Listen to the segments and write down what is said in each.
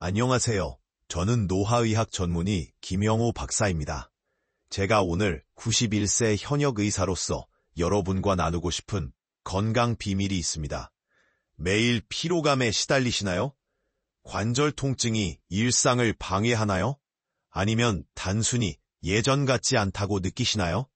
안녕하세요. 저는 노화의학 전문의 김영호 박사입니다. 제가 오늘 91세 현역 의사로서 여러분과 나누고 싶은 건강 비밀이 있습니다. 매일 피로감에 시달리시나요? 관절 통증이 일상을 방해하나요? 아니면 단순히 예전 같지 않다고 느끼시나요?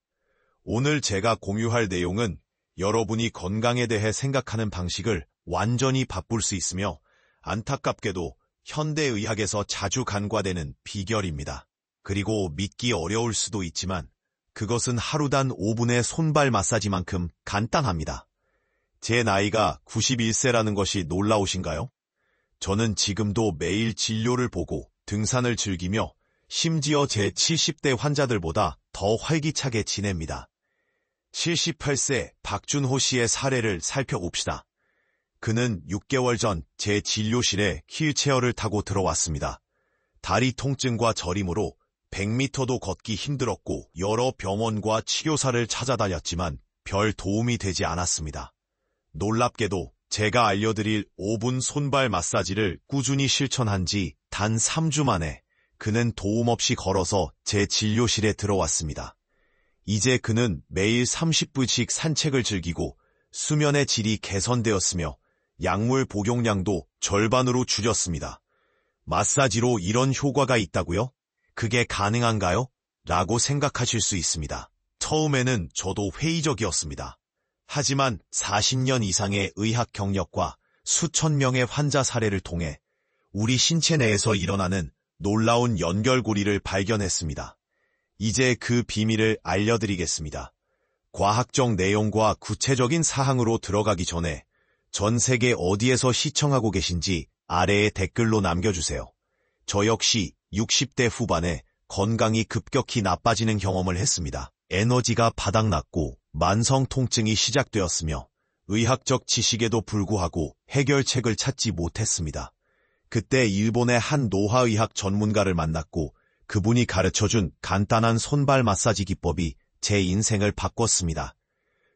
오늘 제가 공유할 내용은 여러분이 건강에 대해 생각하는 방식을 완전히 바꿀 수 있으며 안타깝게도 현대의학에서 자주 간과되는 비결입니다. 그리고 믿기 어려울 수도 있지만 그것은 하루단 5분의 손발 마사지만큼 간단합니다. 제 나이가 91세라는 것이 놀라우신가요? 저는 지금도 매일 진료를 보고 등산을 즐기며 심지어 제 70대 환자들보다 더 활기차게 지냅니다. 78세 박준호 씨의 사례를 살펴봅시다. 그는 6개월 전 제 진료실에 휠체어를 타고 들어왔습니다. 다리 통증과 저림으로 100m도 걷기 힘들었고 여러 병원과 치료사를 찾아다녔지만 별 도움이 되지 않았습니다. 놀랍게도 제가 알려드릴 5분 손발 마사지를 꾸준히 실천한 지 단 3주 만에 그는 도움 없이 걸어서 제 진료실에 들어왔습니다. 이제 그는 매일 30분씩 산책을 즐기고 수면의 질이 개선되었으며 약물 복용량도 절반으로 줄였습니다. 마사지로 이런 효과가 있다고요? 그게 가능한가요? 라고 생각하실 수 있습니다. 처음에는 저도 회의적이었습니다. 하지만 40년 이상의 의학 경력과 수천 명의 환자 사례를 통해 우리 신체 내에서 일어나는 놀라운 연결고리를 발견했습니다. 이제 그 비밀을 알려드리겠습니다. 과학적 내용과 구체적인 사항으로 들어가기 전에 전 세계 어디에서 시청하고 계신지 아래에 댓글로 남겨주세요. 저 역시 60대 후반에 건강이 급격히 나빠지는 경험을 했습니다. 에너지가 바닥났고 만성 통증이 시작되었으며 의학적 지식에도 불구하고 해결책을 찾지 못했습니다. 그때 일본의 한 노화의학 전문가를 만났고 그분이 가르쳐준 간단한 손발 마사지 기법이 제 인생을 바꿨습니다.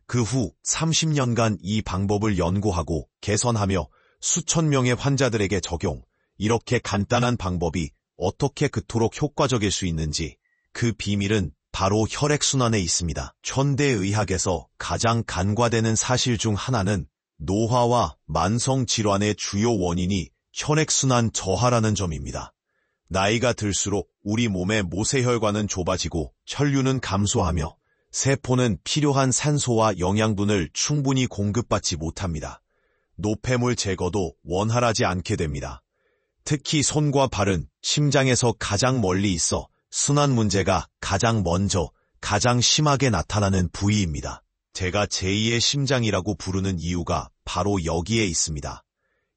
그 후 30년간 이 방법을 연구하고 개선하며 수천 명의 환자들에게 적용, 이렇게 간단한 방법이 어떻게 그토록 효과적일 수 있는지 그 비밀은 바로 혈액순환에 있습니다. 현대의학에서 가장 간과되는 사실 중 하나는 노화와 만성질환의 주요 원인이 혈액순환 저하라는 점입니다. 나이가 들수록 우리 몸의 모세혈관은 좁아지고 혈류는 감소하며 세포는 필요한 산소와 영양분을 충분히 공급받지 못합니다. 노폐물 제거도 원활하지 않게 됩니다. 특히 손과 발은 심장에서 가장 멀리 있어 순환 문제가 가장 먼저, 가장 심하게 나타나는 부위입니다. 제가 제2의 심장이라고 부르는 이유가 바로 여기에 있습니다.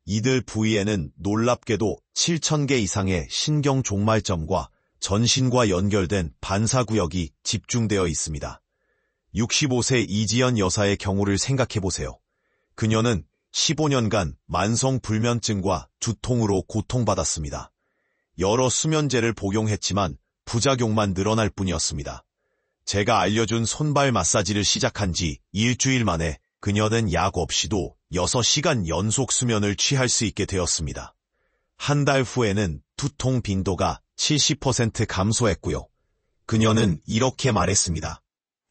이들 부위에는 놀랍게도 7,000개 이상의 신경종말점과 전신과 연결된 반사구역이 집중되어 있습니다. 65세 이지연 여사의 경우를 생각해보세요. 그녀는 15년간 만성불면증과 두통으로 고통받았습니다. 여러 수면제를 복용했지만 부작용만 늘어날 뿐이었습니다. 제가 알려준 손발 마사지를 시작한 지 일주일 만에 그녀는 약 없이도 6시간 연속 수면을 취할 수 있게 되었습니다. 한 달 후에는 두통 빈도가 70% 감소했고요. 그녀는 이렇게 말했습니다.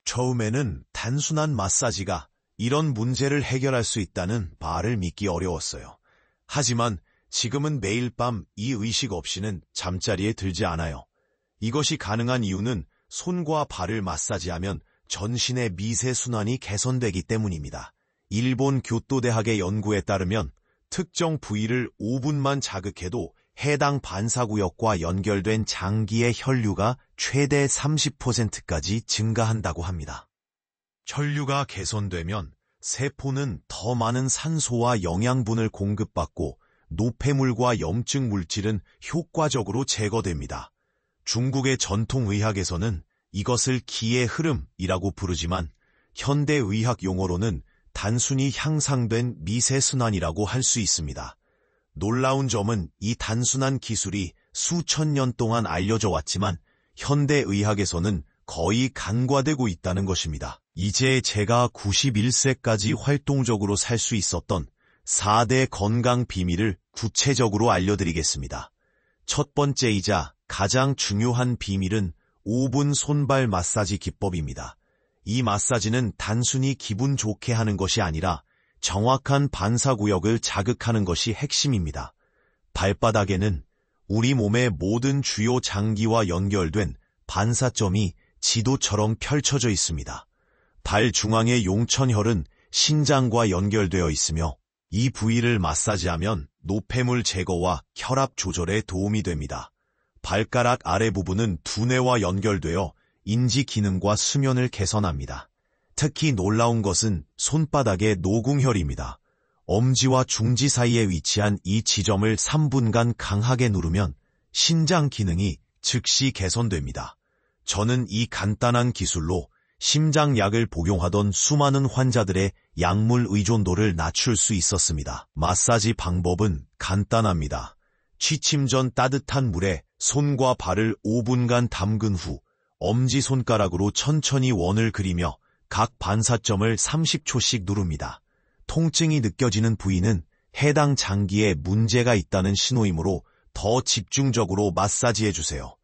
처음에는 단순한 마사지가 이런 문제를 해결할 수 있다는 말을 믿기 어려웠어요. 하지만 지금은 매일 밤 이 의식 없이는 잠자리에 들지 않아요. 이것이 가능한 이유는 손과 발을 마사지하면 전신의 미세순환이 개선되기 때문입니다. 일본 교토대학의 연구에 따르면 특정 부위를 5분만 자극해도 해당 반사구역과 연결된 장기의 혈류가 최대 30%까지 증가한다고 합니다. 혈류가 개선되면 세포는 더 많은 산소와 영양분을 공급받고 노폐물과 염증 물질은 효과적으로 제거됩니다. 중국의 전통의학에서는 이것을 기의 흐름이라고 부르지만 현대의학 용어로는 단순히 향상된 미세순환이라고 할 수 있습니다. 놀라운 점은 이 단순한 기술이 수천 년 동안 알려져 왔지만 현대의학에서는 거의 간과되고 있다는 것입니다. 이제 제가 91세까지 활동적으로 살 수 있었던 4대 건강 비밀을 구체적으로 알려드리겠습니다. 첫 번째이자 가장 중요한 비밀은 5분 손발 마사지 기법입니다. 이 마사지는 단순히 기분 좋게 하는 것이 아니라 정확한 반사구역을 자극하는 것이 핵심입니다. 발바닥에는 우리 몸의 모든 주요 장기와 연결된 반사점이 지도처럼 펼쳐져 있습니다. 발 중앙의 용천혈은 신장과 연결되어 있으며 이 부위를 마사지하면 노폐물 제거와 혈압 조절에 도움이 됩니다. 발가락 아래 부분은 두뇌와 연결되어 인지 기능과 수면을 개선합니다. 특히 놀라운 것은 손바닥의 노궁혈입니다. 엄지와 중지 사이에 위치한 이 지점을 3분간 강하게 누르면 신장 기능이 즉시 개선됩니다. 저는 이 간단한 기술로 심장약을 복용하던 수많은 환자들의 약물 의존도를 낮출 수 있었습니다. 마사지 방법은 간단합니다. 취침 전 따뜻한 물에 손과 발을 5분간 담근 후 엄지손가락으로 천천히 원을 그리며 각 반사점을 30초씩 누릅니다. 통증이 느껴지는 부위는 해당 장기에 문제가 있다는 신호이므로 더 집중적으로 마사지해주세요.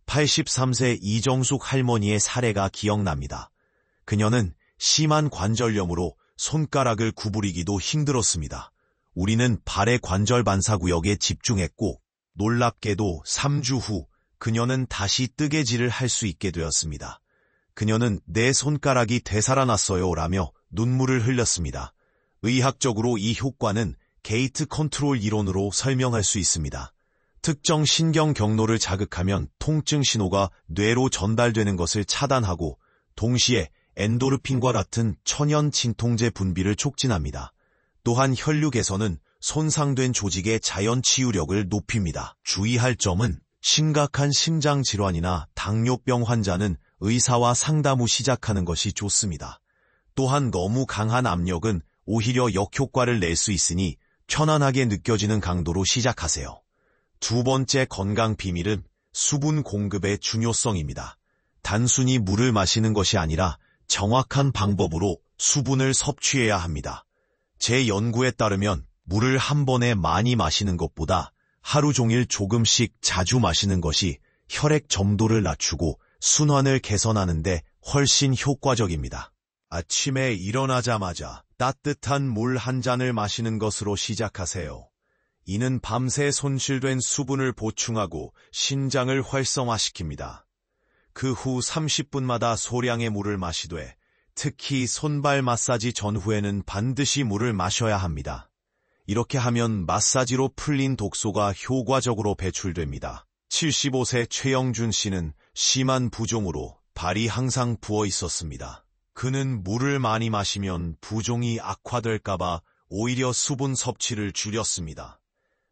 83세 이정숙 할머니의 사례가 기억납니다. 그녀는 심한 관절염으로 손가락을 구부리기도 힘들었습니다. 우리는 발의 관절 반사구역에 집중했고 놀랍게도 3주 후 그녀는 다시 뜨개질을 할 수 있게 되었습니다. 그녀는 내 손가락이 되살아났어요 라며 눈물을 흘렸습니다. 의학적으로 이 효과는 게이트 컨트롤 이론으로 설명할 수 있습니다. 특정 신경 경로를 자극하면 통증 신호가 뇌로 전달되는 것을 차단하고 동시에 엔도르핀과 같은 천연 진통제 분비를 촉진합니다. 또한 혈류 개선은 손상된 조직의 자연 치유력을 높입니다. 주의할 점은 심각한 심장 질환이나 당뇨병 환자는 의사와 상담 후 시작하는 것이 좋습니다. 또한 너무 강한 압력은 오히려 역효과를 낼 수 있으니 편안하게 느껴지는 강도로 시작하세요. 두 번째 건강 비밀은 수분 공급의 중요성입니다. 단순히 물을 마시는 것이 아니라 정확한 방법으로 수분을 섭취해야 합니다. 제 연구에 따르면 물을 한 번에 많이 마시는 것보다 하루 종일 조금씩 자주 마시는 것이 혈액 점도를 낮추고 순환을 개선하는 데 훨씬 효과적입니다. 아침에 일어나자마자 따뜻한 물 한 잔을 마시는 것으로 시작하세요. 이는 밤새 손실된 수분을 보충하고 신장을 활성화시킵니다. 그 후 30분마다 소량의 물을 마시되 특히 손발 마사지 전후에는 반드시 물을 마셔야 합니다. 이렇게 하면 마사지로 풀린 독소가 효과적으로 배출됩니다. 75세 최영준 씨는 심한 부종으로 발이 항상 부어 있었습니다. 그는 물을 많이 마시면 부종이 악화될까봐 오히려 수분 섭취를 줄였습니다.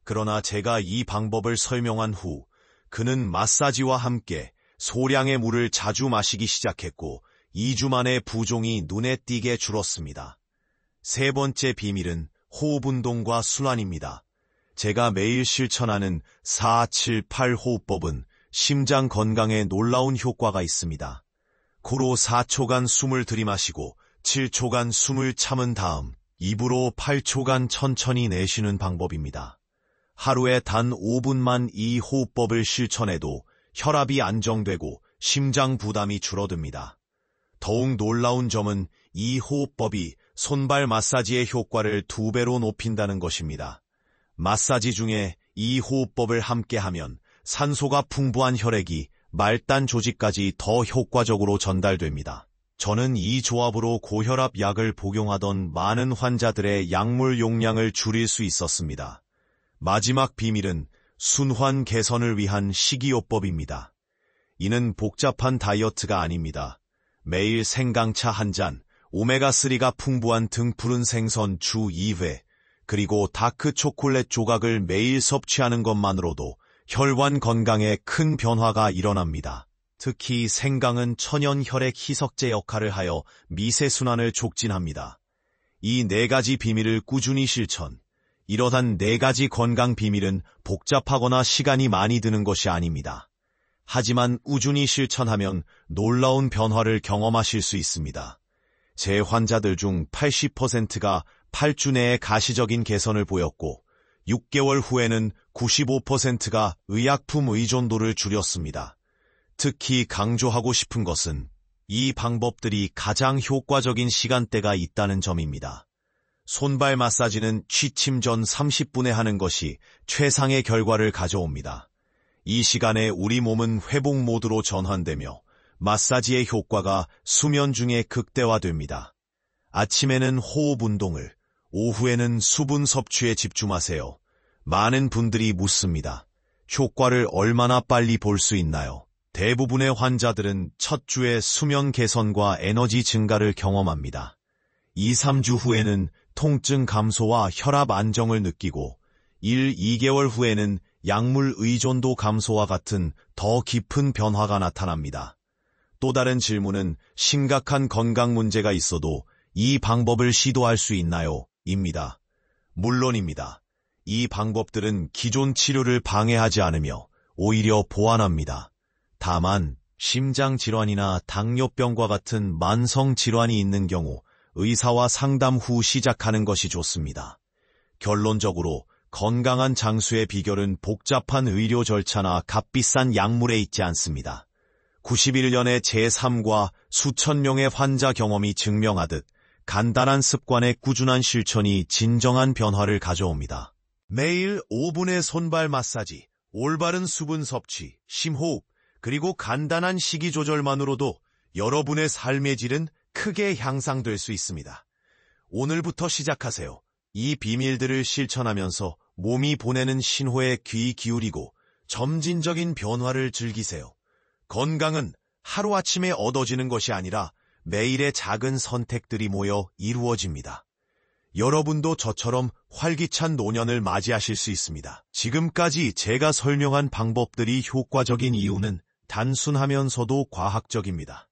그러나 제가 이 방법을 설명한 후 그는 마사지와 함께 소량의 물을 자주 마시기 시작했고 2주 만에 부종이 눈에 띄게 줄었습니다. 세 번째 비밀은 호흡 운동과 순환입니다. 제가 매일 실천하는 4-7-8 호흡법은 심장 건강에 놀라운 효과가 있습니다. 코로 4초간 숨을 들이마시고 7초간 숨을 참은 다음 입으로 8초간 천천히 내쉬는 방법입니다. 하루에 단 5분만 이 호흡법을 실천해도 혈압이 안정되고 심장 부담이 줄어듭니다. 더욱 놀라운 점은 이 호흡법이 손발 마사지의 효과를 2배로 높인다는 것입니다. 마사지 중에 이 호흡법을 함께하면 산소가 풍부한 혈액이 말단 조직까지 더 효과적으로 전달됩니다. 저는 이 조합으로 고혈압 약을 복용하던 많은 환자들의 약물 용량을 줄일 수 있었습니다. 마지막 비밀은 순환 개선을 위한 식이요법입니다. 이는 복잡한 다이어트가 아닙니다. 매일 생강차 한 잔, 오메가3가 풍부한 등푸른 생선 주 2회, 그리고 다크 초콜릿 조각을 매일 섭취하는 것만으로도 혈관 건강에 큰 변화가 일어납니다. 특히 생강은 천연 혈액 희석제 역할을 하여 미세순환을 촉진합니다. 이 4가지 비밀을 꾸준히 실천. 이러한 4가지 건강 비밀은 복잡하거나 시간이 많이 드는 것이 아닙니다. 하지만 꾸준히 실천하면 놀라운 변화를 경험하실 수 있습니다. 제 환자들 중 80%가 8주 내에 가시적인 개선을 보였고 6개월 후에는 95%가 의약품 의존도를 줄였습니다. 특히 강조하고 싶은 것은 이 방법들이 가장 효과적인 시간대가 있다는 점입니다. 손발 마사지는 취침 전 30분에 하는 것이 최상의 결과를 가져옵니다. 이 시간에 우리 몸은 회복 모드로 전환되며 마사지의 효과가 수면 중에 극대화됩니다. 아침에는 호흡 운동을, 오후에는 수분 섭취에 집중하세요. 많은 분들이 묻습니다. 효과를 얼마나 빨리 볼 수 있나요? 대부분의 환자들은 첫 주에 수면 개선과 에너지 증가를 경험합니다. 2, 3주 후에는 통증 감소와 혈압 안정을 느끼고 1, 2개월 후에는 약물 의존도 감소와 같은 더 깊은 변화가 나타납니다. 또 다른 질문은 심각한 건강 문제가 있어도 이 방법을 시도할 수 있나요? 입니다. 물론입니다. 이 방법들은 기존 치료를 방해하지 않으며 오히려 보완합니다. 다만 심장질환이나 당뇨병과 같은 만성질환이 있는 경우 의사와 상담 후 시작하는 것이 좋습니다. 결론적으로 건강한 장수의 비결은 복잡한 의료 절차나 값비싼 약물에 있지 않습니다. 91년의 제3과 수천 명의 환자 경험이 증명하듯 간단한 습관의 꾸준한 실천이 진정한 변화를 가져옵니다. 매일 5분의 손발 마사지, 올바른 수분 섭취, 심호흡, 그리고 간단한 식이 조절만으로도 여러분의 삶의 질은 크게 향상될 수 있습니다. 오늘부터 시작하세요. 이 비밀들을 실천하면서 몸이 보내는 신호에 귀 기울이고 점진적인 변화를 즐기세요. 건강은 하루아침에 얻어지는 것이 아니라 매일의 작은 선택들이 모여 이루어집니다. 여러분도 저처럼 활기찬 노년을 맞이하실 수 있습니다. 지금까지 제가 설명한 방법들이 효과적인 이유는 단순하면서도 과학적입니다.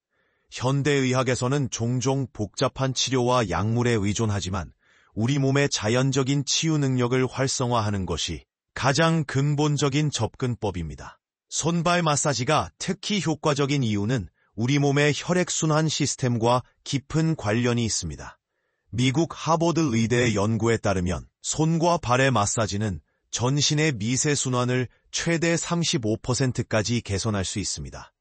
현대의학에서는 종종 복잡한 치료와 약물에 의존하지만 우리 몸의 자연적인 치유 능력을 활성화하는 것이 가장 근본적인 접근법입니다. 손발 마사지가 특히 효과적인 이유는 우리 몸의 혈액순환 시스템과 깊은 관련이 있습니다. 미국 하버드 의대의 연구에 따르면 손과 발의 마사지는 전신의 미세순환을 최대 35%까지 개선할 수 있습니다.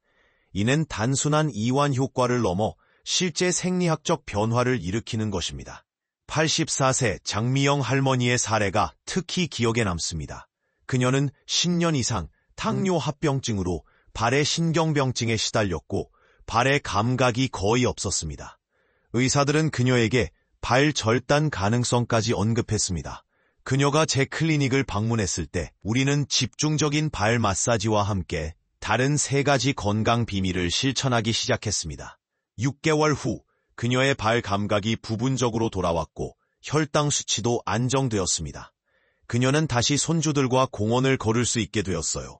이는 단순한 이완 효과를 넘어 실제 생리학적 변화를 일으키는 것입니다. 84세 장미영 할머니의 사례가 특히 기억에 남습니다. 그녀는 10년 이상 당뇨 합병증으로 발의 신경병증에 시달렸고 발의 감각이 거의 없었습니다. 의사들은 그녀에게 발 절단 가능성까지 언급했습니다. 그녀가 제 클리닉을 방문했을 때 우리는 집중적인 발 마사지와 함께 다른 3가지 건강 비밀을 실천하기 시작했습니다. 6개월 후 그녀의 발 감각이 부분적으로 돌아왔고 혈당 수치도 안정되었습니다. 그녀는 다시 손주들과 공원을 걸을 수 있게 되었어요.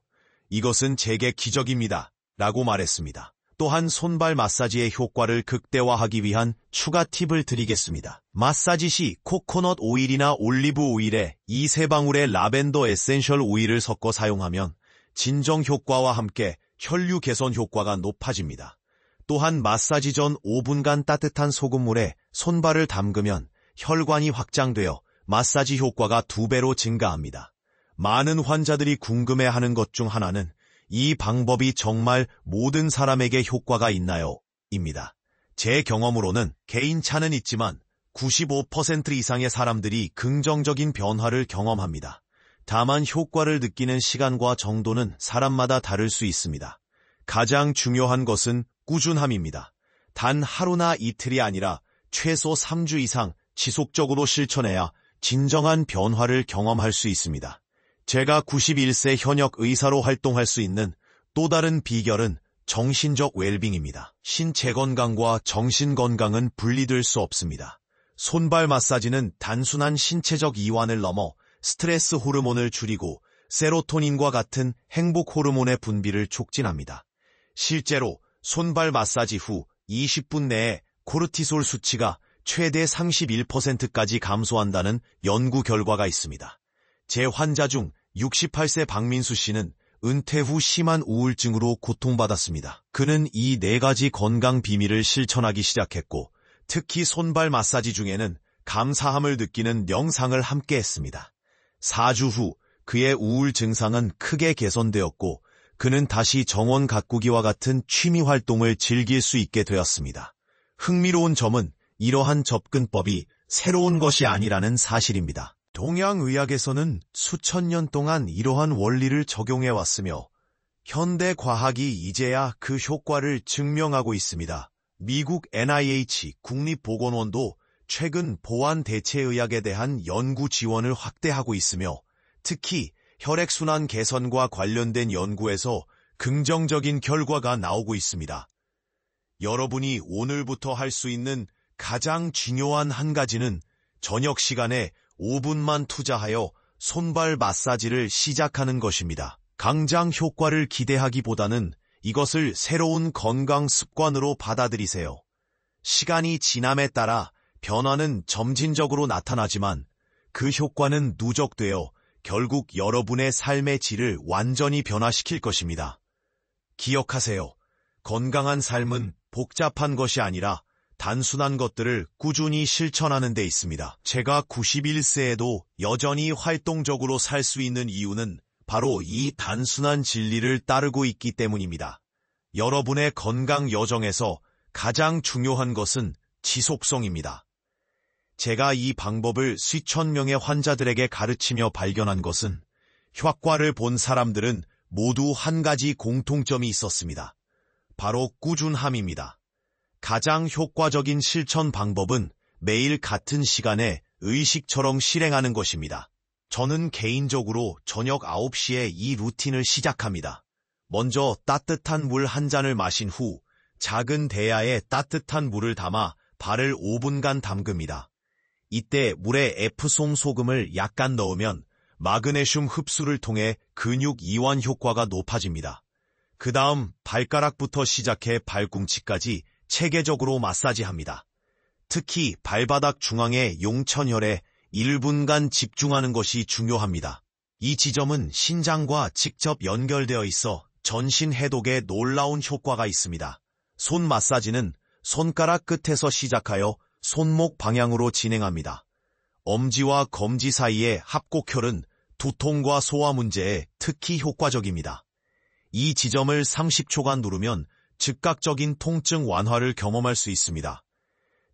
이것은 제게 기적입니다. 라고 말했습니다. 또한 손발 마사지의 효과를 극대화하기 위한 추가 팁을 드리겠습니다. 마사지 시 코코넛 오일이나 올리브 오일에 2-3방울의 라벤더 에센셜 오일을 섞어 사용하면 진정 효과와 함께 혈류 개선 효과가 높아집니다. 또한 마사지 전 5분간 따뜻한 소금물에 손발을 담그면 혈관이 확장되어 마사지 효과가 2배로 증가합니다. 많은 환자들이 궁금해하는 것 중 하나는 이 방법이 정말 모든 사람에게 효과가 있나요? 입니다. 제 경험으로는 개인차는 있지만 95% 이상의 사람들이 긍정적인 변화를 경험합니다. 다만 효과를 느끼는 시간과 정도는 사람마다 다를 수 있습니다. 가장 중요한 것은 꾸준함입니다. 단 하루나 이틀이 아니라 최소 3주 이상 지속적으로 실천해야 진정한 변화를 경험할 수 있습니다. 제가 91세 현역 의사로 활동할 수 있는 또 다른 비결은 정신적 웰빙입니다. 신체 건강과 정신 건강은 분리될 수 없습니다. 손발 마사지는 단순한 신체적 이완을 넘어 스트레스 호르몬을 줄이고 세로토닌과 같은 행복 호르몬의 분비를 촉진합니다. 실제로 손발 마사지 후 20분 내에 코르티솔 수치가 최대 31%까지 감소한다는 연구 결과가 있습니다. 제 환자 중 68세 박민수 씨는 은퇴 후 심한 우울증으로 고통받았습니다. 그는 이 4가지 건강 비밀을 실천하기 시작했고 특히 손발 마사지 중에는 감사함을 느끼는 명상을 함께 했습니다. 4주 후 그의 우울 증상은 크게 개선되었고 그는 다시 정원 가꾸기와 같은 취미 활동을 즐길 수 있게 되었습니다. 흥미로운 점은 이러한 접근법이 새로운 것이 아니라는 사실입니다. 동양의학에서는 수천 년 동안 이러한 원리를 적용해왔으며 현대 과학이 이제야 그 효과를 증명하고 있습니다. 미국 NIH 국립보건원도 최근 보완대체의학에 대한 연구 지원을 확대하고 있으며 특히 혈액순환 개선과 관련된 연구에서 긍정적인 결과가 나오고 있습니다. 여러분이 오늘부터 할 수 있는 가장 중요한 한 가지는 저녁 시간에 5분만 투자하여 손발 마사지를 시작하는 것입니다. 강장 효과를 기대하기보다는 이것을 새로운 건강 습관으로 받아들이세요. 시간이 지남에 따라 변화는 점진적으로 나타나지만 그 효과는 누적되어 결국 여러분의 삶의 질을 완전히 변화시킬 것입니다. 기억하세요. 건강한 삶은 복잡한 것이 아니라 단순한 것들을 꾸준히 실천하는 데 있습니다. 제가 91세에도 여전히 활동적으로 살 수 있는 이유는 바로 이 단순한 진리를 따르고 있기 때문입니다. 여러분의 건강 여정에서 가장 중요한 것은 지속성입니다. 제가 이 방법을 수천 명의 환자들에게 가르치며 발견한 것은 효과를 본 사람들은 모두 한 가지 공통점이 있었습니다. 바로 꾸준함입니다. 가장 효과적인 실천 방법은 매일 같은 시간에 의식처럼 실행하는 것입니다. 저는 개인적으로 저녁 9시에 이 루틴을 시작합니다. 먼저 따뜻한 물 한 잔을 마신 후 작은 대야에 따뜻한 물을 담아 발을 5분간 담급니다. 이때 물에 에프솜 소금을 약간 넣으면 마그네슘 흡수를 통해 근육 이완 효과가 높아집니다. 그 다음 발가락부터 시작해 발꿈치까지 체계적으로 마사지합니다. 특히 발바닥 중앙의 용천혈에 1분간 집중하는 것이 중요합니다. 이 지점은 신장과 직접 연결되어 있어 전신 해독에 놀라운 효과가 있습니다. 손 마사지는 손가락 끝에서 시작하여 손목 방향으로 진행합니다. 엄지와 검지 사이의 합곡혈은 두통과 소화 문제에 특히 효과적입니다. 이 지점을 30초간 누르면 즉각적인 통증 완화를 경험할 수 있습니다.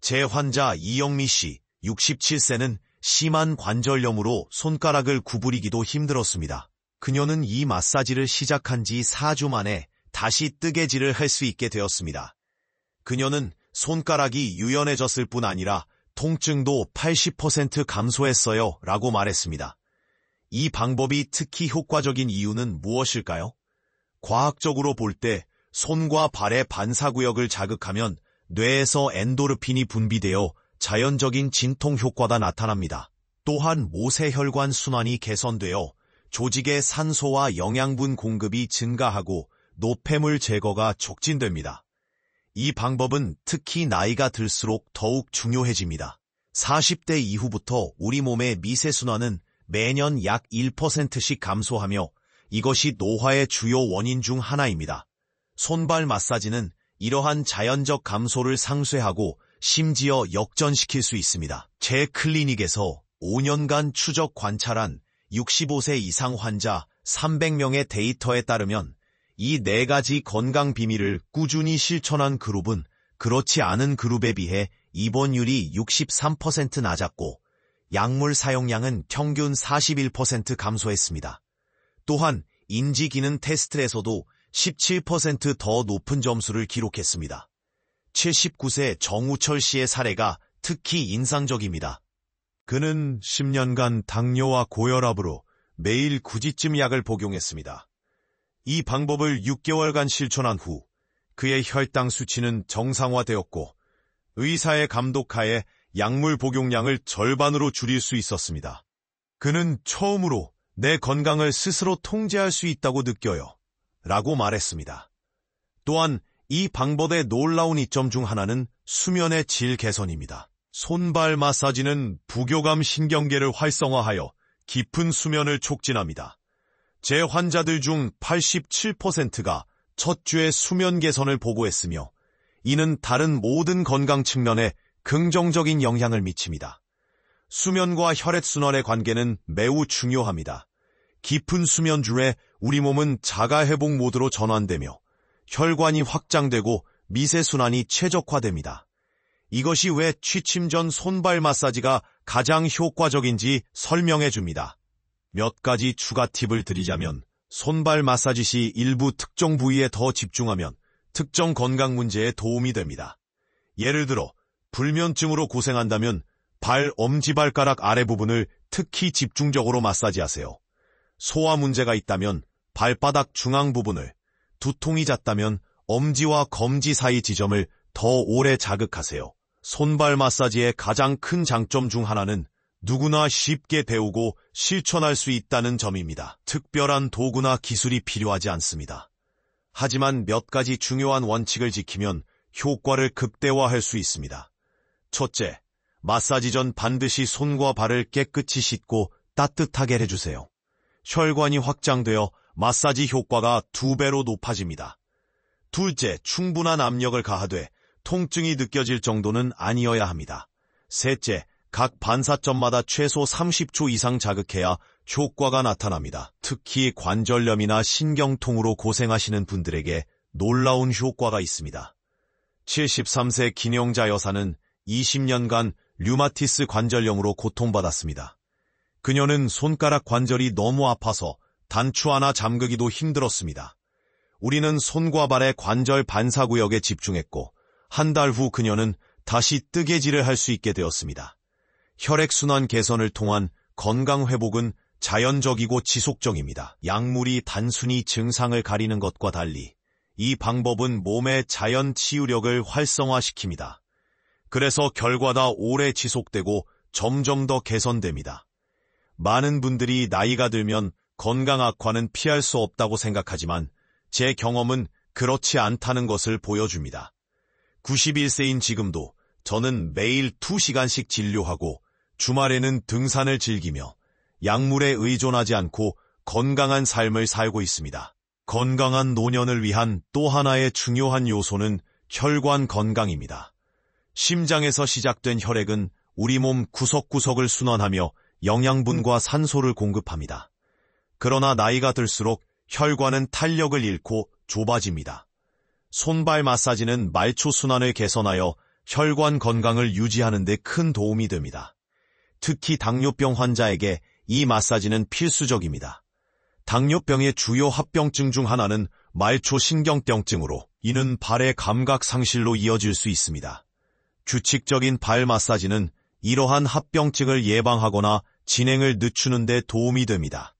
제 환자 이영미 씨, 67세는 심한 관절염으로 손가락을 구부리기도 힘들었습니다. 그녀는 이 마사지를 시작한 지 4주 만에 다시 뜨개질을 할 수 있게 되었습니다. 그녀는 손가락이 유연해졌을 뿐 아니라 통증도 80% 감소했어요 라고 말했습니다. 이 방법이 특히 효과적인 이유는 무엇일까요? 과학적으로 볼 때 손과 발의 반사구역을 자극하면 뇌에서 엔도르핀이 분비되어 자연적인 진통 효과가 나타납니다. 또한 모세혈관 순환이 개선되어 조직의 산소와 영양분 공급이 증가하고 노폐물 제거가 촉진됩니다. 이 방법은 특히 나이가 들수록 더욱 중요해집니다. 40대 이후부터 우리 몸의 미세순환은 매년 약 1%씩 감소하며 이것이 노화의 주요 원인 중 하나입니다. 손발 마사지는 이러한 자연적 감소를 상쇄하고 심지어 역전시킬 수 있습니다. 제 클리닉에서 5년간 추적 관찰한 65세 이상 환자 300명의 데이터에 따르면 이 4가지 건강 비밀을 꾸준히 실천한 그룹은 그렇지 않은 그룹에 비해 입원율이 63% 낮았고 약물 사용량은 평균 41% 감소했습니다. 또한 인지기능 테스트에서도 17% 높은 점수를 기록했습니다. 79세 정우철 씨의 사례가 특히 인상적입니다. 그는 10년간 당뇨와 고혈압으로 매일 9지쯤 약을 복용했습니다. 이 방법을 6개월간 실천한 후 그의 혈당 수치는 정상화되었고 의사의 감독하에 약물 복용량을 절반으로 줄일 수 있었습니다. 그는 처음으로 내 건강을 스스로 통제할 수 있다고 느껴요 라고 말했습니다. 또한 이 방법의 놀라운 이점 중 하나는 수면의 질 개선입니다. 손발 마사지는 부교감 신경계를 활성화하여 깊은 수면을 촉진합니다. 제 환자들 중 87%가 첫 주에 수면 개선을 보고했으며 이는 다른 모든 건강 측면에 긍정적인 영향을 미칩니다. 수면과 혈액순환의 관계는 매우 중요합니다. 깊은 수면 중에 우리 몸은 자가회복 모드로 전환되며 혈관이 확장되고 미세순환이 최적화됩니다. 이것이 왜 취침 전 손발 마사지가 가장 효과적인지 설명해 줍니다. 몇 가지 추가 팁을 드리자면 손발 마사지 시 일부 특정 부위에 더 집중하면 특정 건강 문제에 도움이 됩니다. 예를 들어 불면증으로 고생한다면 발 엄지발가락 아래 부분을 특히 집중적으로 마사지하세요. 소화 문제가 있다면 발바닥 중앙 부분을, 두통이 잦다면 엄지와 검지 사이 지점을 더 오래 자극하세요. 손발 마사지의 가장 큰 장점 중 하나는 누구나 쉽게 배우고 실천할 수 있다는 점입니다. 특별한 도구나 기술이 필요하지 않습니다. 하지만 몇 가지 중요한 원칙을 지키면 효과를 극대화할 수 있습니다. 첫째, 마사지 전 반드시 손과 발을 깨끗이 씻고 따뜻하게 해주세요. 혈관이 확장되어 마사지 효과가 2배로 높아집니다. 둘째, 충분한 압력을 가하되 통증이 느껴질 정도는 아니어야 합니다. 셋째, 각 반사점마다 최소 30초 이상 자극해야 효과가 나타납니다. 특히 관절염이나 신경통으로 고생하시는 분들에게 놀라운 효과가 있습니다. 73세 김영자 여사는 20년간 류마티스 관절염으로 고통받았습니다. 그녀는 손가락 관절이 너무 아파서 단추 하나 잠그기도 힘들었습니다. 우리는 손과 발의 관절 반사구역에 집중했고 한 달 후 그녀는 다시 뜨개질을 할 수 있게 되었습니다. 혈액순환 개선을 통한 건강 회복은 자연적이고 지속적입니다. 약물이 단순히 증상을 가리는 것과 달리 이 방법은 몸의 자연 치유력을 활성화시킵니다. 그래서 결과가 오래 지속되고 점점 더 개선됩니다. 많은 분들이 나이가 들면 건강 악화는 피할 수 없다고 생각하지만 제 경험은 그렇지 않다는 것을 보여줍니다. 91세인 지금도 저는 매일 2시간씩 진료하고 주말에는 등산을 즐기며 약물에 의존하지 않고 건강한 삶을 살고 있습니다. 건강한 노년을 위한 또 하나의 중요한 요소는 혈관 건강입니다. 심장에서 시작된 혈액은 우리 몸 구석구석을 순환하며 영양분과 산소를 공급합니다. 그러나 나이가 들수록 혈관은 탄력을 잃고 좁아집니다. 손발 마사지는 말초 순환을 개선하여 혈관 건강을 유지하는 데 큰 도움이 됩니다. 특히 당뇨병 환자에게 이 마사지는 필수적입니다. 당뇨병의 주요 합병증 중 하나는 말초 신경병증으로 이는 발의 감각 상실로 이어질 수 있습니다. 규칙적인 발 마사지는 이러한 합병증을 예방하거나 진행을 늦추는 데 도움이 됩니다.